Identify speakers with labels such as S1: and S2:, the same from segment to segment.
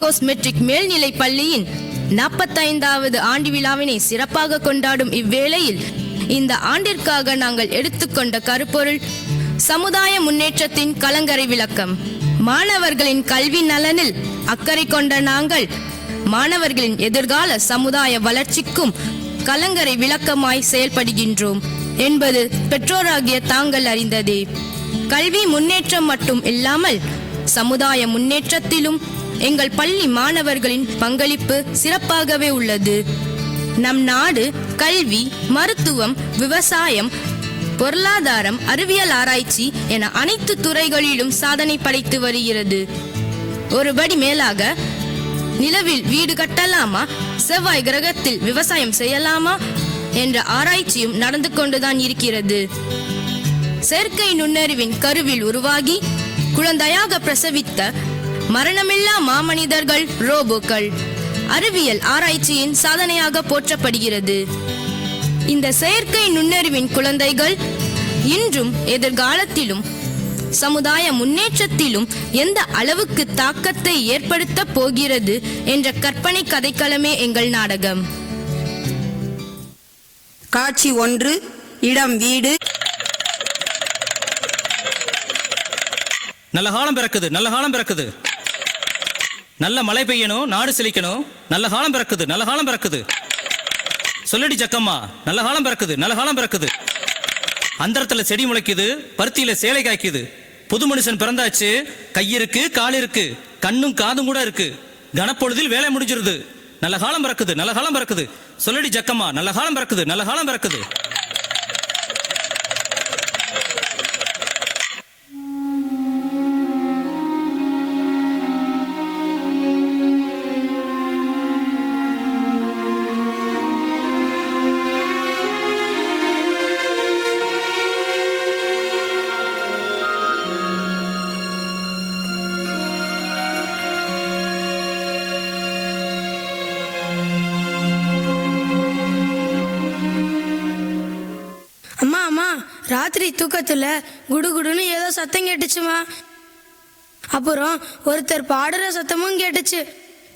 S1: Matric மேல்நிலை பள்ளியின் 45வது ஆண்டு விழாவினை சிறப்பாக கொண்டாடும் இவ்வேளையில் இந்த ஆண்டிற்காக நாங்கள் எடுத்துக்கொண்ட கருப்பொருள் சமுதாய முன்னேற்றத்தின் கலங்கரை விளக்கம். மாணவர்களின் கல்வி நலனில் அக்கறை கொண்ட நாங்கள் மாணவர்களின் எதிர்கால சமுதாய வளர்ச்சிக்கும் கலங்கரை விளக்கமாய் செயல்படுகின்றோம் என்பது பெற்றோராகிய தாங்கள் அறிந்ததே. கல்வி முன்னேற்றம் மட்டும் இல்லாமல் சமுதாய முன்னேற்றத்திலும் எங்கள் பள்ளி மாணவர்களின் பங்களிப்பு சிறப்பாகவே உள்ளது. நம் நாடு கல்வி, மருத்துவம், விவசாயம், பொருளாதாரம், அறிவியல் ஆராய்ச்சி என அனைத்து துறைகளிலும் சாதனை படைத்து வருகிறது. ஒருபடி மேலாக நிலவில் வீடு கட்டலாமா, செவ்வாய் கிரகத்தில் விவசாயம் செய்யலாமா என்ற ஆராய்ச்சியும் நடந்து கொண்டுதான் இருக்கிறது. செயற்கை நுண்ணறிவின் கருவில் உருவாகி குழந்தையாக பிரசவித்த மரணமில்லா மாமனிதர்கள் ரோபோக்கள் அறிவியல் ஆராய்ச்சியின் சாதனையாக போற்றப்படுகிறது. இந்த செயற்கை நுண்ணறிவின் குழந்தைகள் இன்றும் எதிர்காலத்திலும் சமுதாய முன்னேற்றத்திலும் எந்த அளவுக்கு தாக்கத்தை ஏற்படுத்த போகிறது என்ற கற்பனை கதைக்களமே எங்கள் நாடகம்.
S2: காட்சி 1, இடம் வீடு.
S3: நல்ல காலம் பிறக்குது, நல்ல காலம் பிறக்குது, நல்ல மழை பெய்யணும், நாடு செழிக்கணும், நல்ல காலம் பிறக்குது, நல்ல காலம் பிறக்குது. சொல்லடி ஜக்கம்மா, நல்ல காலம் பிறக்குது, நல்ல காலம் பிறக்குது. அந்தரத்துல செடி முளைக்குது, பருத்தியில சேலை காய்க்குது. புது மனுஷன் பிறந்தாச்சு, கையிருக்கு, கால் இருக்கு, கண்ணும் காதும் கூட இருக்கு. கனப்பொழுதில் வேலை முடிஞ்சிருது. நல்ல காலம் பிறக்குது, நல்ல காலம் பிறக்குது. சொல்லடி ஜக்கம்மா, நல்ல காலம் பிறக்குது, நல்ல காலம் பிறக்குது.
S4: ராத்திரி தூக்கத்துல குடுகுடுன்னு ஏதோ சத்தம் கேட்டுச்சுமா. அப்புறம் ஒருத்தர் பாடுற சத்தமும் கேட்டுச்சு.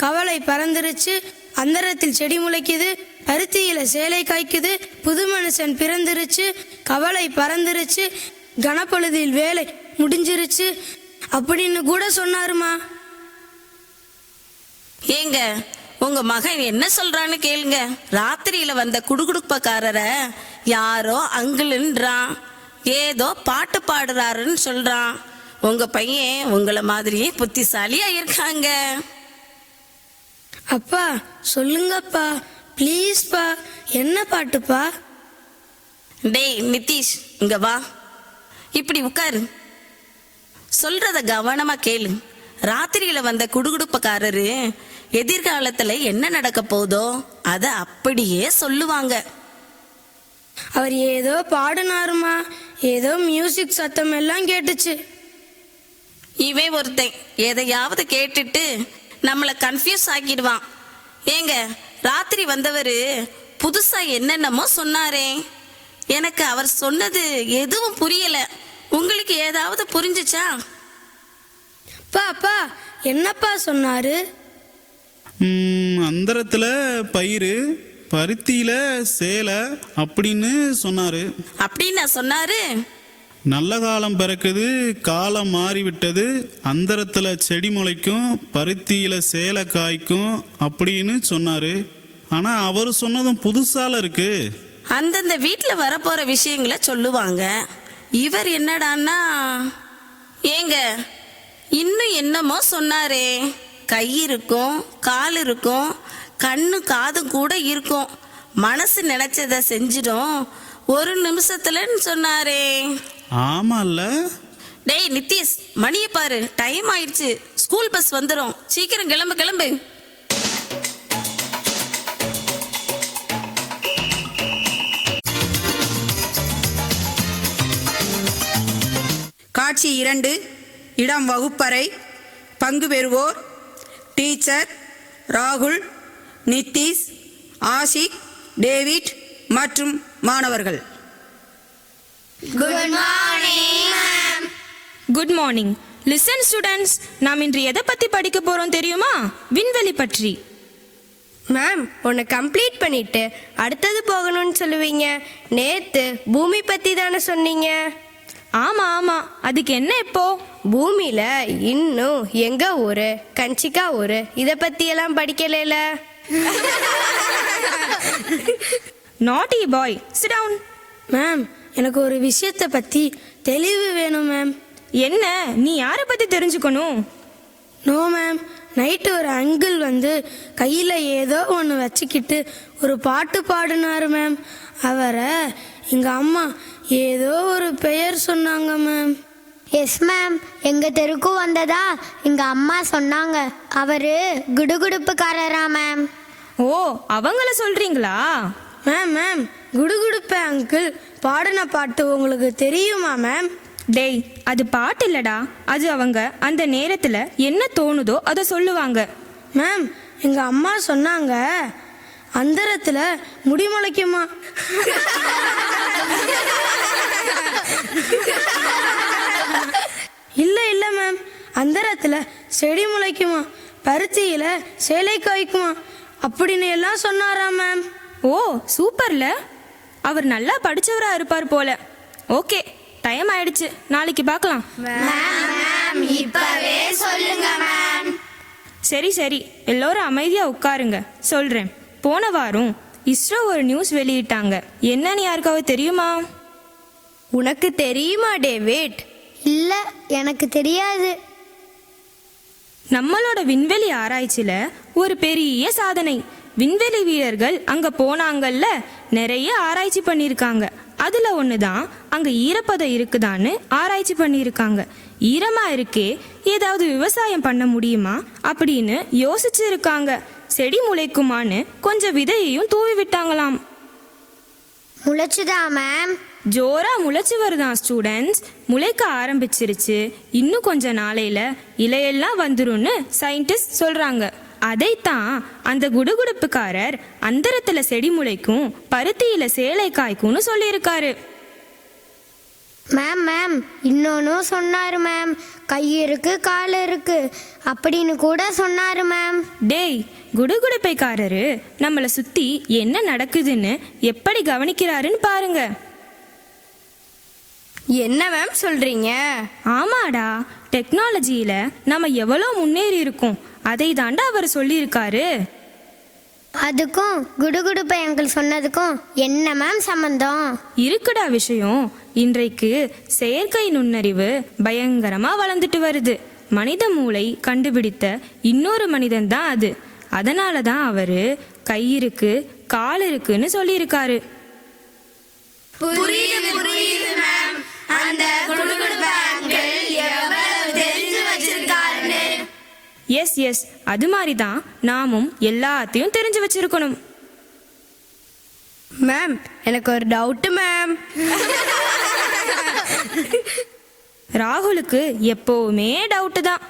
S4: கவலை பறந்துருச்சு, அந்தரத்தில் செடி முளைக்குது, பருத்தியில சேலை காய்க்குது, புது மனுஷன் பிறந்துருச்சு, கவலை பறந்துருச்சு, கனப்பொழுதில் வேலை முடிஞ்சிருச்சு அப்படின்னு கூட சொன்னாருமா.
S5: ஏங்க, உங்க மகன் என்ன சொல்றான்னு கேளுங்க. ராத்திரியில வந்த குடுகுடுப்பக்காரரை யாரோ அங்கிள்ன்றான், ஏதோ பாட்டு பாடுறாருன்னு சொல்றான். உங்க பையன் உங்களை மாதிரியே புத்திசாலியா இருக்காங்க.
S4: அப்பா சொல்லுங்கப்பா, ப்ளீஸ்ப்பா, என்ன பாட்டுப்பா?
S5: டேய் நிதிஷ், இங்க வா, இப்படி உட்காரு, சொல்றத கவனமா கேளு. ராத்திரியில வந்த குடுகுடுப்பக்காரரு எதிர்காலத்துல என்ன நடக்க போதோ அத அப்படியே சொல்லுவாங்க.
S4: அவர் ஏதோ பாடினாருமா, ஏதோ மியூசிக் சத்தம் எல்லாம் கேட்டுச்சு.
S5: இவன் ஒருத்தன் எதையாவது கேட்டுட்டு நம்மளை கன்ஃபியூஸ் ஆக்கிடுவான். ஏங்க, ராத்திரி வந்தவர் புதுசா என்னென்னமோ சொன்னாரே, எனக்கு அவர் சொன்னது எதுவும் புரியல. உங்களுக்கு ஏதாவது புரிஞ்சுச்சா?
S4: அப்பா என்னப்பா சொன்னாரு?
S6: அந்தரத்துல பயிறு, பருத்தியில சேலை அப்படின்னு சொன்னாரு.
S5: அப்படின்னு சொன்னாரு.
S6: நல்ல காலம் பிறக்குது, காலம் மாறிவிட்டது, அந்தரத்துல செடி முளைக்கும், பருத்தியில சேலை காய்க்கும் அப்படின்னு சொன்னாரு. ஆனா அவர் சொன்னதும் புதுசால இருக்கு.
S5: அந்தந்த வீட்டுல வரப்போற விஷயங்களை சொல்லுவாங்க. இவர் என்னடான்னா, ஏங்க இன்னும் என்னமோ சொன்னாரே, கை இருக்கும், கால் இருக்கும், கண்ணு காதும் கூட இருக்கும், மனசு நினைச்சத செஞ்சிடும் ஒரு நிமிஷத்துலன்னு சொன்னாரே.
S6: ஆமால்ல?
S5: டேய் நிதிஷ், மணியை பாரு, டைம் ஆயிடுச்சு, ஸ்கூல் பஸ் வந்துடும், சீக்கிரம் கிளம்பு கிளம்பு.
S2: காட்சி 2, இடம் வகுப்பறை. பங்கு பெறுவோர் டீச்சர் ராகுல், நிதிஷ், ஆஷிக், டேவிட் மற்றும் மாணவர்கள்.
S1: Good morning.
S7: Good morning. Listen students, நாம் இன்று எதை பத்தி படிக்க போறோம் தெரியுமா? விண்வெளி பற்றி.
S1: மேம், ஒன்று கம்ப்ளீட் பண்ணிட்டு அடுத்தது போகணும்னு சொல்லுவீங்க. நேத்து பூமி பத்தி தானே சொன்னீங்க?
S7: ஆமா ஆமா, அதுக்கு என்ன இப்போ?
S1: பூமியில இன்னும் எங்க ஊரு, கஞ்சிக்கா ஊரு, இதை பத்தி எல்லாம் படிக்கல.
S7: நாட்டி பாய், சிட் டவுன்.
S4: மேம், எனக்கு ஒரு விஷயத்தை பற்றி தெளிவு வேணும் மேம்.
S7: என்ன, நீ யாரை பத்தி தெரிஞ்சுக்கணும்?
S4: நோ மேம், நைட்டு ஒரு அங்கிள் வந்து கையில் ஏதோ ஒன்று வச்சுக்கிட்டு ஒரு பாட்டு பாடினாரு மேம். அவரை எங்கள் அம்மா ஏதோ ஒரு பெயர் சொன்னாங்க மேம்.
S8: எஸ் மேம், எங்க தெருக்கும் வந்ததா எங்க அம்மா சொன்னாங்க. அவரு குடுகுடுப்புக்காரரா மேம்.
S7: ஓ, அவங்கள சொல்றீங்களா?
S4: மேம், குடுகுடுப்ப அங்கிள் பாடின பாட்டு உங்களுக்கு தெரியுமா மேம்?
S7: டேய், அது பாட்டு இல்லடா, அது அவங்க அந்த நேரத்துல என்ன தோணுதோ அதை சொல்லுவாங்க.
S4: மேம், எங்கள் அம்மா சொன்னாங்க அந்தரத்தில் முடி முளைக்குமா. இல்லை மேம், அந்தரத்தில் செடி முளைக்குமா, பருத்தியில் சேலை காய்க்குமா அப்படின்னு எல்லாம் சொன்னாரா மேம்.
S7: ஓ, சூப்பர்ல. அவர் நல்லா படிச்சவரா இருப்பார் போல. ஓகே, டைம் ஆயிடுச்சு, நாளைக்கு பார்க்கலாம்.
S8: இப்பவே சொல்லுங்க மேம்.
S7: சரி சரி, எல்லோரும் அமைதியா உட்காருங்க, சொல்றேன். போன வாரம் இஸ்ரோ ஒரு நியூஸ் வெளியிட்டாங்க. என்னன்னு யாருக்காவது தெரியுமா?
S1: உனக்கு தெரியுமா டேவிட்?
S8: இல்ல, எனக்கு தெரியாது.
S7: நம்மளோட விண்வெளி ஆராய்ச்சியில ஒரு பெரிய சாதனை. விண்வெளி வீரர்கள் அங்க போனாங்கல்ல, நிறைய ஆராய்ச்சி பண்ணியிருக்காங்க. அதுல ஒண்ணுதான் அங்க ஈரப்பதம் இருக்குதான்னு ஆராய்ச்சி பண்ணியிருக்காங்க. ஈரமா இருக்கே, ஏதாவது விவசாயம் பண்ண முடியுமா அப்படின்னு யோசிச்சு இருக்காங்க. செடி முளைக்குமான்னு கொஞ்சம் விதையையும் தூவி விட்டாங்களாம்.
S8: முளைச்சுதா மேம்?
S7: ஜோரா முளைச்சு வருதான் ஸ்டூடெண்ட்ஸ். முளைக்க ஆரம்பிச்சிருச்சு. இன்னும் கொஞ்ச நாளையில இலையெல்லாம் வந்துரும்னு சயின்டிஸ்ட் சொல்றாங்க. அதைத்தான் அந்த குடுகுடுப்புக்காரர் அந்தரத்துல செடி முளைக்கும், பருத்தியில சேலை காய்க்கும்னு சொல்லியிருக்காரு.
S8: மேம், இன்னொன்னும் சொன்னாரு மேம். கை இருக்கு, கால் இருக்கு அப்படின்னு கூட சொன்னாரு மேம்.
S7: டேய், குடுகுடுப்பைக்காரரு நம்மளை சுத்தி என்ன நடக்குதுன்னு எப்படி கவனிக்கிறாருன்னு பாருங்க.
S1: என்ன மேம் சொல்றீங்க?
S7: ஆமாடா, டெக்னாலஜியில நம்ம எவ்வளோ முன்னேறி இருக்கோம், அதை தாண்டா அவர் சொல்லியிருக்காரு.
S8: அதுக்கும் குடுகுடுப்பை அங்கிள் சொன்னதுக்கும் என்ன மேம் சம்பந்தம்?
S7: இருக்குடா விஷயம். இன்றைக்கு செயற்கை நுண்ணறிவு பயங்கரமா வளர்ந்துட்டு வருது. மனித மூளை கண்டுபிடித்த இன்னொரு மனிதன் தான் அது. அதனால தான் அவரு கை இருக்கு, கால் இருக்குன்னு சொல்லியிருக்காரு. எஸ், அது மாதிரி தான் நாமும் எல்லாத்தையும் தெரிஞ்சு வச்சிருக்கணும்.
S1: மேம், எனக்கு ஒரு டவுட் மேம்.
S7: ராகுலுக்கு எப்பவுமே டவுட்டு தான்.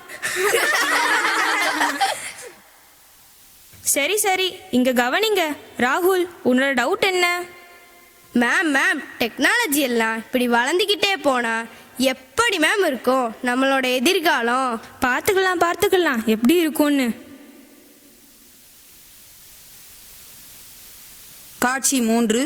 S7: சரி, இங்க கவனிங்க. ராகுல், உன்னோட டவுட் என்ன?
S1: மேம், டெக்னாலஜி எல்லாம் இப்படி வளர்ந்துக்கிட்டே போனா எப்படி மேம் இருக்கும் நம்மளோட எதிர்காலம்?
S7: பார்த்துக்கலாம் எப்படி இருக்கும்னு.
S2: காட்சி 3.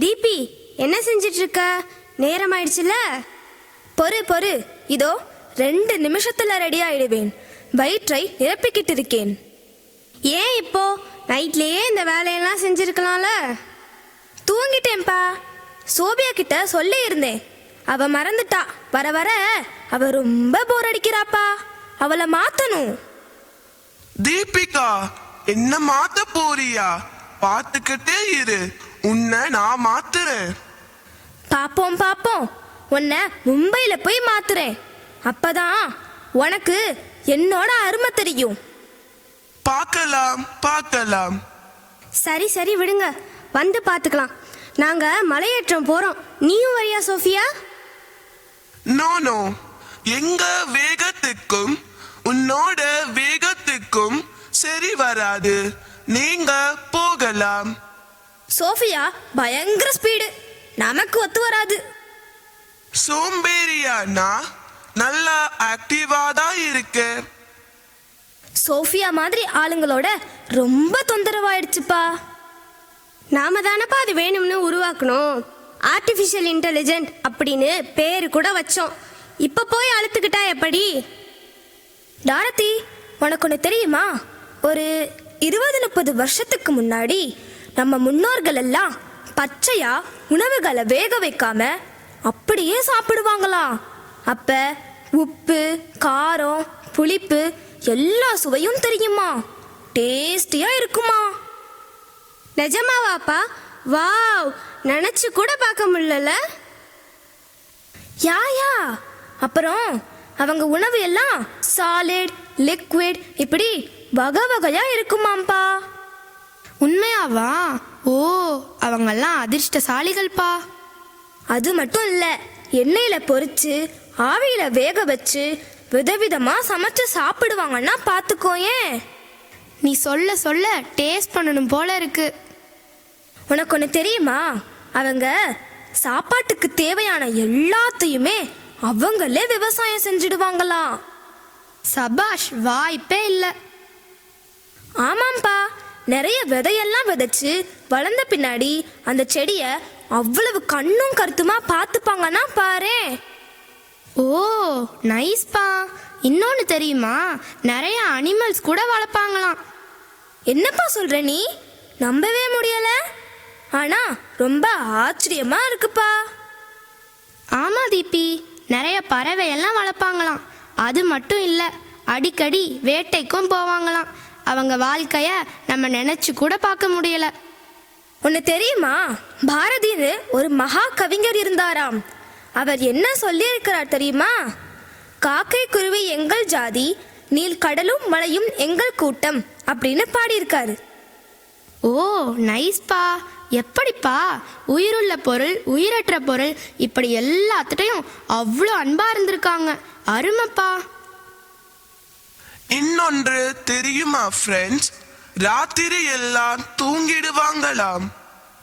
S1: தீபி, என்ன செஞ்சிட்டு இருக்க? நேரம் ஆயிடுச்சுல. பொறு, இதோ 2 நிமிஷத்துல ரெடி ஆயிடுவேன். வயிற்றை நிரப்பிக்கிட்டு இருக்கேன். ஏன் இப்போ? நைட்லயே இந்த வேலையெல்லாம் செஞ்சிருக்கலாம்ல. தூங்கிட்டேன்ப்பா. சோபியா கிட்ட சொல்லி இருந்தேன், அவ மறந்துட்டா. வர வர அவ ரொம்ப போர் அடிக்கிறாப்பா. அவளை மாத்தணும்.
S9: தீபிகா, என்ன மாத்த போறியா? பார்த்துக்கிட்டே இரு, உன்னை நான் மாத்துறேன்.
S1: பாப்போம். உன்னை மும்பையில போய் மாத்துறேன். அப்பதான் உனக்கு என்னோட அருமை தெரியும்.
S9: பார்க்கலாம் பார்க்கலாம்.
S1: சரி சரி விடுங்க, வந்து பார்த்துக்கலாம். நாங்க மலையேற்றம் போறோம், நீயும் வரியா சோஃபியா?
S9: நோ, எங்க வேகத்துக்கும் உன்னோட வேகத்துக்கும் சரி வராது. நீங்க போகலாம்.
S1: சோஃபியா பயங்கர ஸ்பீடு, நமக்கு ஒத்து வராது.
S9: சோம்பேறியானா நல்லா ஆக்டிவா தான் இருக்கு.
S1: சோஃபியா மாதிரி ஆளுங்களோட ரொம்ப தொந்தரவாயிடுச்சுப்பா. நாம தானப்பா அது வேணும்னு உருவாக்கணும். ஆர்டிஃபிஷியல் இன்டெலிஜென்ட் அப்படின்னு பேரு கூட வச்சோம். இப்ப போய் அழுத்துக்கிட்டா எப்படி? டாரதி, உனக்கு ஒன்று தெரியுமா? ஒரு 20-30 வருஷத்துக்கு முன்னாடி நம்ம முன்னோர்கள் எல்லாம் பச்சையா உணவுகளை வேக வைக்காம அப்படியே சாப்பிடுவாங்களாம். அப்ப உப்பு, காரம், புளிப்பு எல்லா சுவையும் தெரியுமா, டேஸ்டியா இருக்குமா. நிஜமாவாப்பா? வாவ், நினைச்சு கூட பார்க்க முடியல. யா அப்புறம் அவங்க உணவு எல்லாம் சாலிட், லிக்விட் இப்படி வகை வகையா இருக்குமாம்பா.
S4: உண்மையாவா? ஓ, அவங்கெல்லாம் அதிர்ஷ்டசாலிகள்ப்பா.
S1: அது மட்டும் இல்ல, எண்ணெயில பொரிச்சு ஆவியில வேக வச்சு விதவிதமா சமைச்சு சாப்பிடுவாங்கன்னா பாத்துக்கோயேன்.
S4: நீ சொல்ல சொல்ல டேஸ்ட் பண்ணணும் போல இருக்கு.
S1: உனக்கு ஒன்று தெரியுமா? அவங்க சாப்பாட்டுக்கு தேவையான எல்லாத்தையுமே அவங்களே விவசாயம் செஞ்சிடுவாங்களாம்.
S4: சபாஷ், வாய்ப்பே இல்லை.
S1: ஆமாம்பா, நிறைய விதையெல்லாம் விதைச்சு வளர்ந்த பின்னாடி அந்த செடிய அவ்வளவு கண்ணும் கருத்துமா பார்த்துப்பாங்கன்னா பாரேன்.
S4: ஓ, நைஸ்பா. இன்னொன்று தெரியுமா? நிறைய அனிமல்ஸ் கூட வளர்ப்பாங்களாம்.
S1: என்னப்பா சொல்ற நீ? நம்பவே முடியல. ஆனா ரொம்ப ஆச்சரியமா இருக்குப்பா.
S4: ஆமா தீபி, நிறைய பறவை எல்லாம் வளர்ப்பாங்களாம். அது மட்டும் இல்லை, அடிக்கடி வேட்டைக்கும் போவாங்களாம். அவங்க வாழ்க்கைய நம்ம நினைச்சு கூட பார்க்க முடியல.
S1: ஒன்று தெரியுமா? பாரதின்னு ஒரு மகா கவிஞர் இருந்தாராம். அவர் என்ன சொல்லியிருக்கிறார் தெரியுமா? காக்கை குருவி எங்கள் ஜாதி, நீல் கடலும் மலையும் எங்கள் கூட்டம் அப்படின்னு பாடியிருக்காரு.
S4: ஓ, நைஸ்பா. எப்படிப்பா உயிருள்ள பொருள், உயிரற்ற பொருள் இப்படி எல்லாத்துட்டையும் அவ்வளோ அன்பா இருந்திருக்காங்க. அருமைப்பா.
S9: இன்னொன்று தெரியுமா ஃப்ரெண்ட்ஸ்? ராத்திரி எல்லாம் தூங்கிடுவாங்களாம்.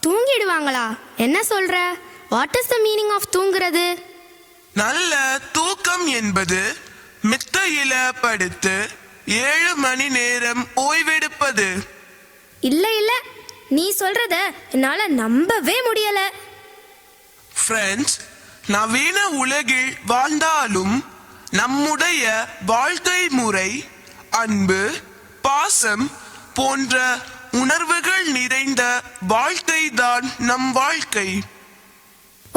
S4: தூங்கிடுவாங்களா? என்ன சொல்ற? What is the meaning of தூங்குறது?
S9: நல்ல தூக்கம் என்பது மெத்தையில படுத்து 7 மணி நேரம் ஓய்வெடுப்பது.
S1: இல்ல, நீ சொல்றத என்னால நம்பவே முடியல.
S9: ஃப்ரெண்ட்ஸ், நவீன உலகில் வாழ்ந்தாலும் நம்முடைய வாழ்க்கை முறை அன்பு, பாசம் போன்ற உணர்வுகள் நிறைந்த வாழ்க்கை தான் நம் வாழ்க்கை.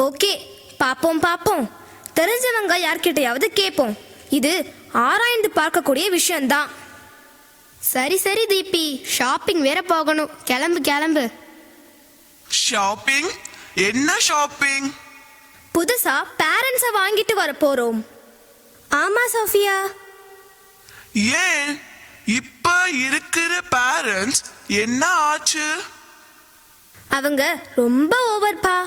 S1: ஓகே, பாப்போம். தெரிஞ்சவங்க யார்கிட்டயாவது கேட்போம். இது ஆராய்ந்து பார்க்கக்கூடிய விஷயம்தான்.
S4: சரி தீபி, ஷாப்பிங் வேற போகணும். கிளம்பு.
S9: ஷாப்பிங்? என்ன ஷாப்பிங்?
S1: புதுசா பேரண்ட்ஸை வாங்கிட்டு வர போறோம். ஆமா சோஃபியா.
S9: ஏன் இப்ப இருக்கிற பேரண்ட்ஸ் என்ன ஆச்சு?
S1: அவங்க ரொம்ப ஓவர்ப்பா.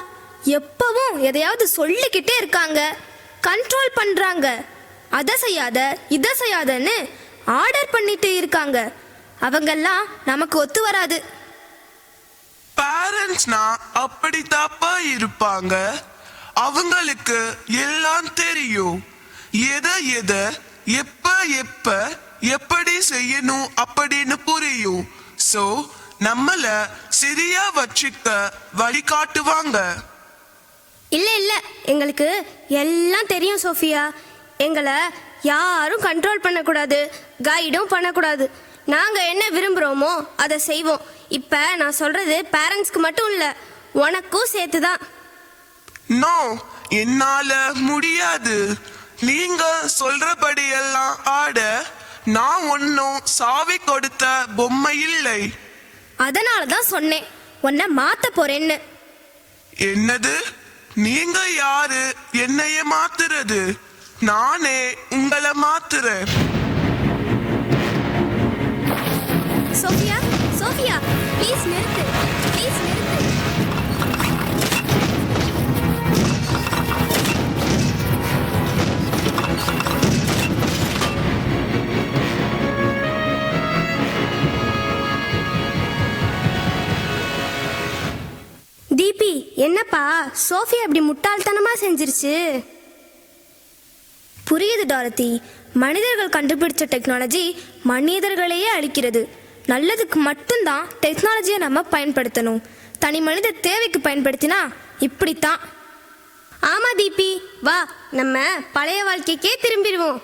S1: எப்பவும் எதையாவது சொல்லிக்கிட்டே இருக்காங்க, கண்ட்ரோல் பண்றாங்க. அதை செய்யாத இதை செய்யாதன்னு ஆர்டர் பண்ணிட்டு இருக்காங்க. அவங்கெல்லாம் நமக்கு ஒத்து வராது.
S9: பேரண்ட்ஸ்னா அப்படி தப்பா இருப்பாங்க. அவங்களுக்கு எல்லாம் தெரியும். எதை எப்ப எப்படி செய்யணும் அப்படின்னு புரியும். சோ நம்மள சரியா வச்சுக்க வழிகாட்டுவாங்க.
S1: இல்ல, எங்களுக்கு எல்லாம் தெரியும் சோஃபியா. எங்களை யாரும் கண்ட்ரோல் பண்ணக்கூடாது, கைடும் பண்ணக்கூடாது. நாங்க என்ன விரும்புறோமோ அதை செய்வோம். இப்ப நான் சொல்றது பேரண்ட்ஸ்க்கு மட்டும் இல்ல, உனக்கும் சேர்த்துதான்.
S9: நோ, என்னால முடியாது. நீங்க சொல்றபடி எல்லாம் ஆட நான் ஒன்னும் சாவி கொடுத்த பொம்மை இல்லை.
S1: அதனாலதான் சொன்னேன் உன்னை மாத்த போறேன்னு.
S9: என்னது? நீங்க யாரு என்னைய மாத்துறது? நானே உங்களை மாத்துறேன்.
S1: டிபி என்னப்பா சோஃபி அப்படி முட்டாள்தனமா செஞ்சிருச்சு? புரியுது டாரதி. மனிதர்கள் கண்டுபிடிச்ச டெக்னாலஜி மனிதர்களையே அழிக்கிறது. நல்லதுக்கு மட்டும்தான் டெக்னாலஜியை நம்ம பயன்படுத்தணும். தனி மனித தேவைக்கு பயன்படுத்தினா இப்படித்தான். ஆமா தீபி, வா நம்ம பழைய வாழ்க்கைக்கே திரும்பிடுவோம்.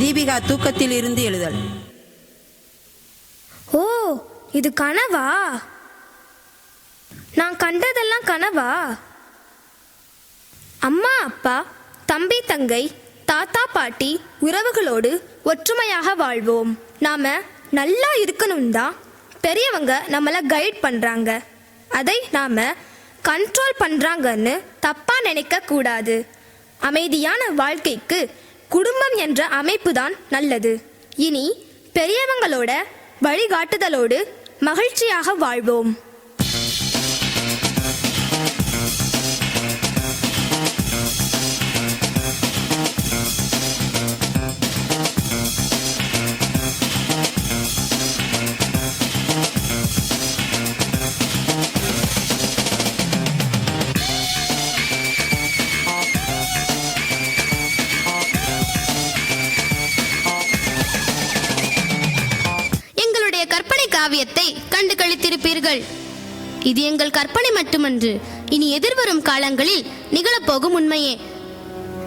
S2: தீபிகா தூக்கத்தில் இருந்து எழுதல்.
S1: ஓ, இது கனவா? நான் கண்டதெல்லாம் கனவா? அம்மா அப்பா, தம்பி தங்கை, தாத்தா பாட்டி உறவுகளோடு ஒற்றுமையாக வாழ்வோம். நாம நல்லா இருக்கணும் தான் பெரியவங்க நம்மளை கைட் பண்றாங்க. அதை நாம கண்ட்ரோல் பண்றாங்கன்னு தப்பா நினைக்க கூடாது. அமைதியான வாழ்க்கைக்கு குடும்பம் என்ற அமைப்பு தான் நல்லது. இனி பெரியவங்களோட வழிகாட்டுதலோடு மகிழ்ச்சியாக வாழ்வோம்.
S10: காவியத்தை கண்டு கழித்திருப்பீர்கள். இது எங்கள் கற்பனை மட்டுமன்று, இனி எதிர்வரும் காலங்களில் நிகழப்போகும் உண்மையே.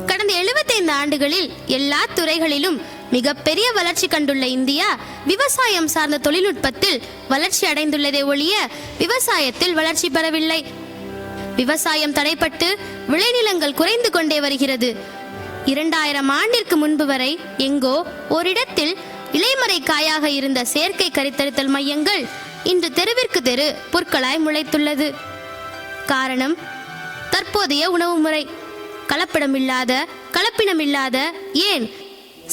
S10: கடந்த 75 ஆண்டுகளில் எல்லா துறைகளிலும் மிகப்பெரிய வளர்ச்சி கண்டுள்ள இந்தியா விவசாயம் சார்ந்த தொழில்நுட்பத்தில் வளர்ச்சி அடைந்துள்ளதே ஒழிய விவசாயத்தில் வளர்ச்சி பெறவில்லை. விவசாயம் தடைப்பட்டு விளைநிலங்கள் குறைந்து கொண்டே வருகிறது. 2000 ஆண்டிற்கு முன்பு வரை எங்கோ ஓரிடத்தில் இலைமறை காயாக இருந்த செயற்கை கரித்தரித்தல் மையங்கள் இன்று தெருவிற்கு தெரு புற்களாய் முளைத்துள்ளது. காரணம் தற்போதைய உணவு முறை. கலப்பினமில்லாத ஏன்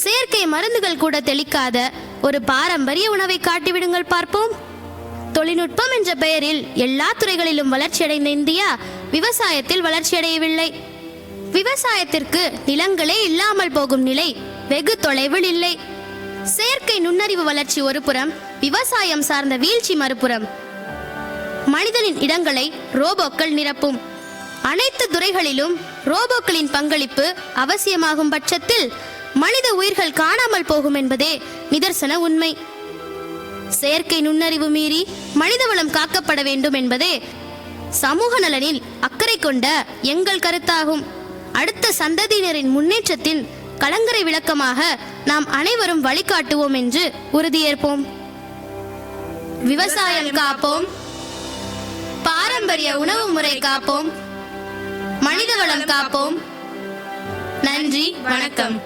S10: செயற்கை மருந்துகள் கூட தெளிக்காத ஒரு பாரம்பரிய உணவை காட்டிவிடுங்கள் பார்ப்போம். தொழில்நுட்பம் என்ற பெயரில் எல்லா துறைகளிலும் வளர்ச்சியடைந்த இந்தியா விவசாயத்தில் வளர்ச்சியடையவில்லை. விவசாயத்திற்கு நிலங்களே இல்லாமல் போகும் நிலை வெகு தொலைவில் இல்லை. செயற்கை நுண்ணறிவு வளர்ச்சி ஒரு புறம், விவசாயம் சார்ந்த வீழ்ச்சி மறுபுறம். மனிதனின் இடங்களை ரோபோக்கள் நிரப்பும். அனைத்து துறைகளிலும் ரோபோக்களின் பங்களிப்பு அவசியமாகும் பட்சத்தில் மனித உயிர்கள் காணாமல் போகும் என்பதே நிதர்சன உண்மை. செயற்கை நுண்ணறிவு மீறி மனிதவளம் காக்கப்பட வேண்டும் என்பதே சமூக நலனில் அக்கறை கொண்ட எங்கள் கருத்தாகும். அடுத்த சந்ததியினரின் முன்னேற்றத்தின் கலங்கரை விளக்கமாக நாம் அனைவரும் வழிகாட்டுவோம் என்று உறுதியேற்போம். விவசாயம் காப்போம், பாரம்பரிய உணவு முறை காப்போம், மனிதவளம் காப்போம். நன்றி, வணக்கம்.